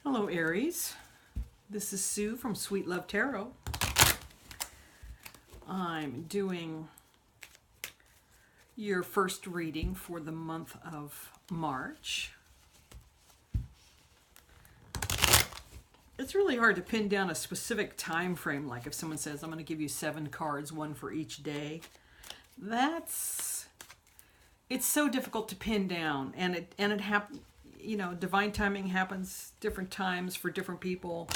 Hello, Aries. This is Sue from Sweet Love Tarot. I'm doing your first reading for the month of March. It's really hard to pin down a specific time frame, like if someone says, I'm going to give you 7 cards, one for each day. It's so difficult to pin down, and it happens. You know, divine timing happens different times for different people.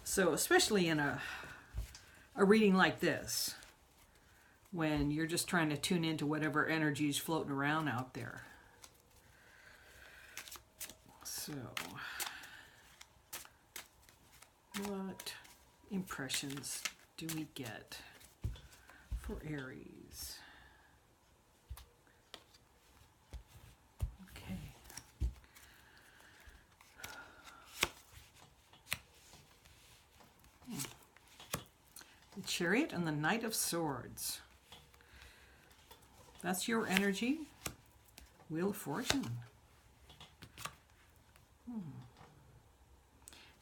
So especially in a reading like this, when you're just trying to tune into whatever energy is floating around out there. So, what impressions do we get for Aries? The Chariot and the Knight of Swords. That's your energy. Wheel of Fortune.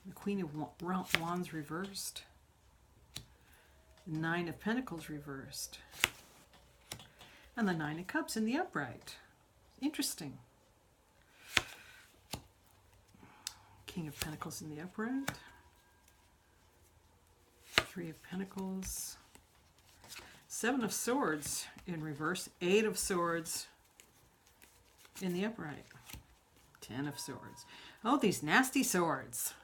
The Queen of Wands reversed. The Nine of Pentacles reversed. And the Nine of Cups in the upright. Interesting. King of Pentacles in the upright. Three of Pentacles, 7 of Swords in reverse, 8 of Swords in the upright, 10 of Swords. Oh, these nasty swords.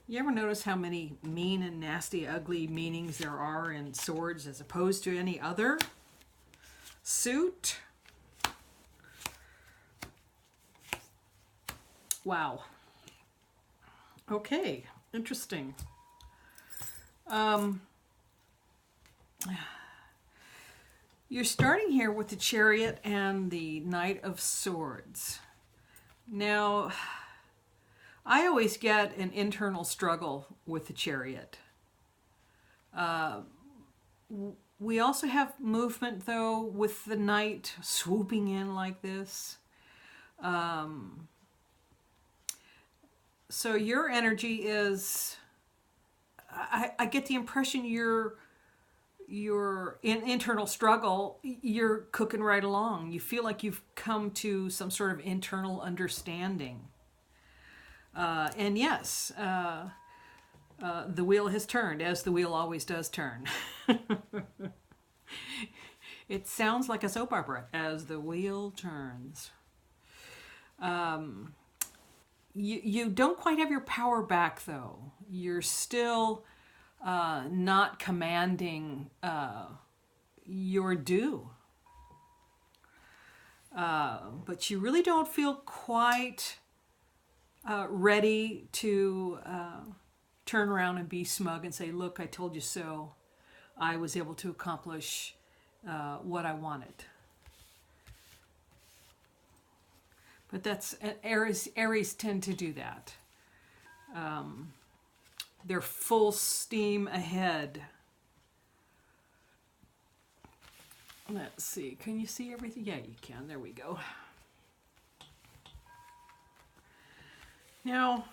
You ever notice how many mean and nasty, ugly meanings there are in swords as opposed to any other suit? Wow. Okay, interesting. You're starting here with the Chariot and the Knight of Swords. Now, I always get an internal struggle with the Chariot. We also have movement, though, with the Knight swooping in like this. So your energy is, I get the impression you're in internal struggle. You're cooking right along. You feel like you've come to some sort of internal understanding. And yes, the wheel has turned, as the wheel always does turn. It sounds like a soap opera, as the wheel turns. You don't quite have your power back, though. You're still not commanding your due. But you really don't feel quite ready to turn around and be smug and say, look, I told you so. I was able to accomplish what I wanted. But that's, Aries tend to do that. They're full steam ahead. Let's see, can you see everything? Yeah, you can, there we go. Now,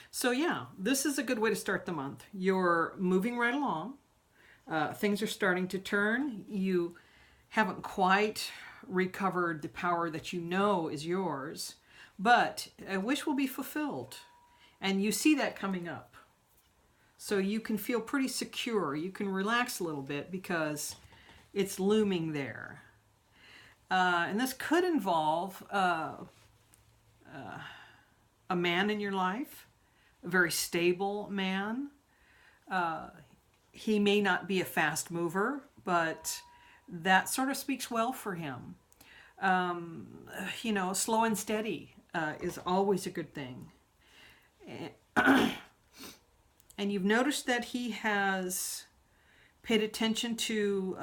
so yeah, this is a good way to start the month. You're moving right along. Things are starting to turn. You haven't quite recovered the power that you know is yours, but a wish will be fulfilled. And you see that coming up. So you can feel pretty secure. You can relax a little bit because it's looming there. And this could involve a man in your life, a very stable man. He may not be a fast mover, but that sort of speaks well for him. You know, slow and steady is always a good thing. And you've noticed that he has paid attention to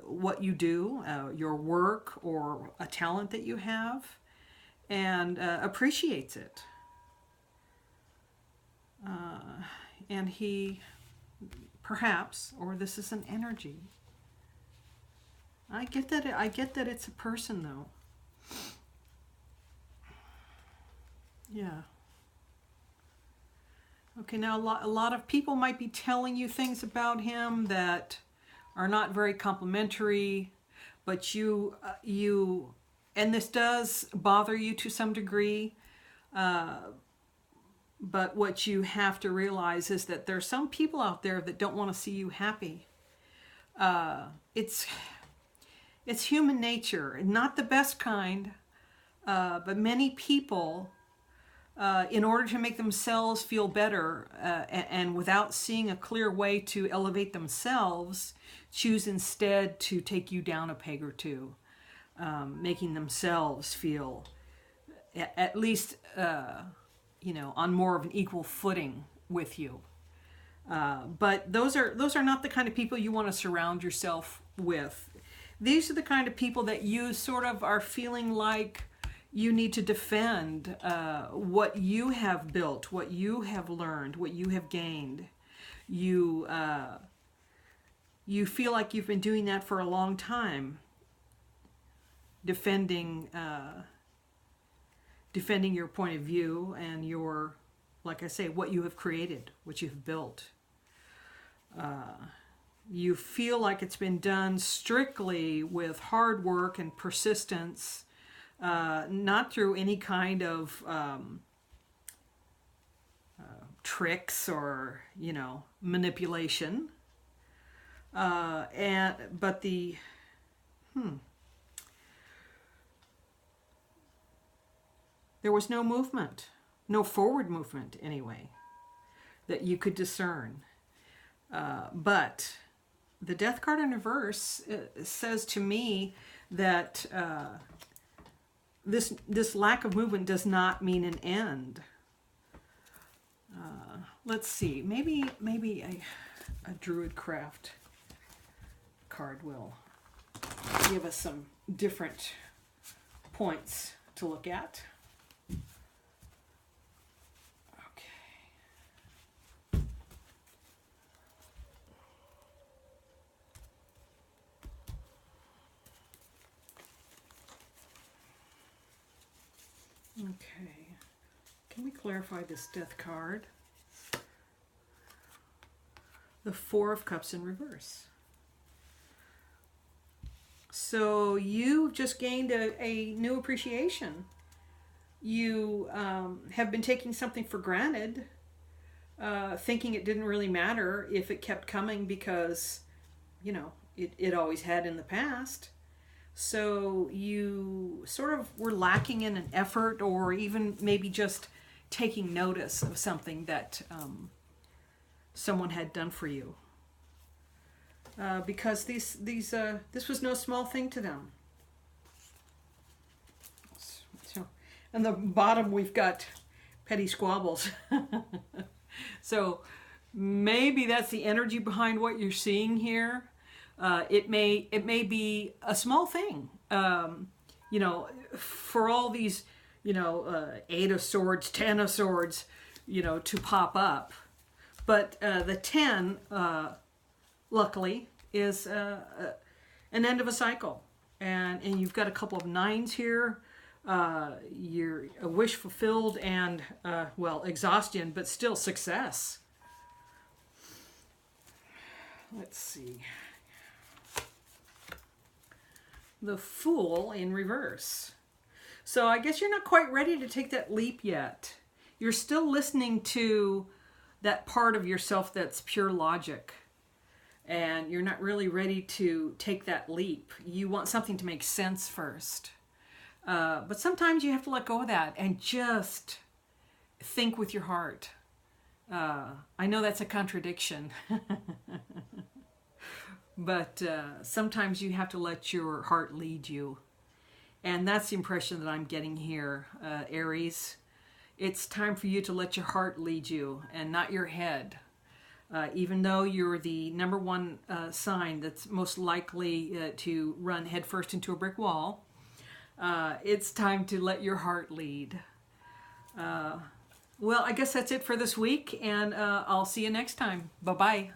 what you do, your work or a talent that you have, and appreciates it. And he, perhaps, or this is an energy, I get that. I get that it's a person, though. Yeah. Okay, now a lot of people might be telling you things about him that are not very complimentary, but and this does bother you to some degree. But what you have to realize is that there's some people out there that don't want to see you happy. It's human nature, not the best kind, but many people, in order to make themselves feel better, and without seeing a clear way to elevate themselves, choose instead to take you down a peg or two, making themselves feel at least on more of an equal footing with you. But those are not the kind of people you want to surround yourself with. These are the kind of people that you sort of are feeling like you need to defend what you have built, what you have learned, what you have gained. You feel like you've been doing that for a long time, defending your point of view and your, like I say, what you have created, what you've built. You feel like it's been done strictly with hard work and persistence, not through any kind of tricks or manipulation. But there was no movement, no forward movement anyway, that you could discern. But the Death card in reverse says to me that this lack of movement does not mean an end. Let's see, maybe a Druidcraft card will give us some different points to look at. Okay, can we clarify this Death card? The Four of Cups in reverse. So you've just gained a new appreciation. You have been taking something for granted, thinking it didn't really matter if it kept coming because, it always had in the past. So you sort of were lacking in an effort, or even maybe just taking notice of something that someone had done for you. Because this was no small thing to them. So, on the bottom we've got petty squabbles. So maybe that's the energy behind what you're seeing here. It may be a small thing, for all these, 8 of Swords, 10 of Swords, to pop up. But the 10, luckily, is an end of a cycle. And you've got a couple of 9s here. You're a wish fulfilled and, exhaustion, but still success. Let's see. The Fool in reverse. So I guess you're not quite ready to take that leap yet. You're still listening to that part of yourself that's pure logic. And you're not really ready to take that leap. You want something to make sense first. But sometimes you have to let go of that and just think with your heart. I know that's a contradiction. But sometimes you have to let your heart lead you. And that's the impression that I'm getting here, Aries. It's time for you to let your heart lead you and not your head. Even though you're the number one sign that's most likely to run headfirst into a brick wall, it's time to let your heart lead. Well, I guess that's it for this week, and I'll see you next time. Bye-bye.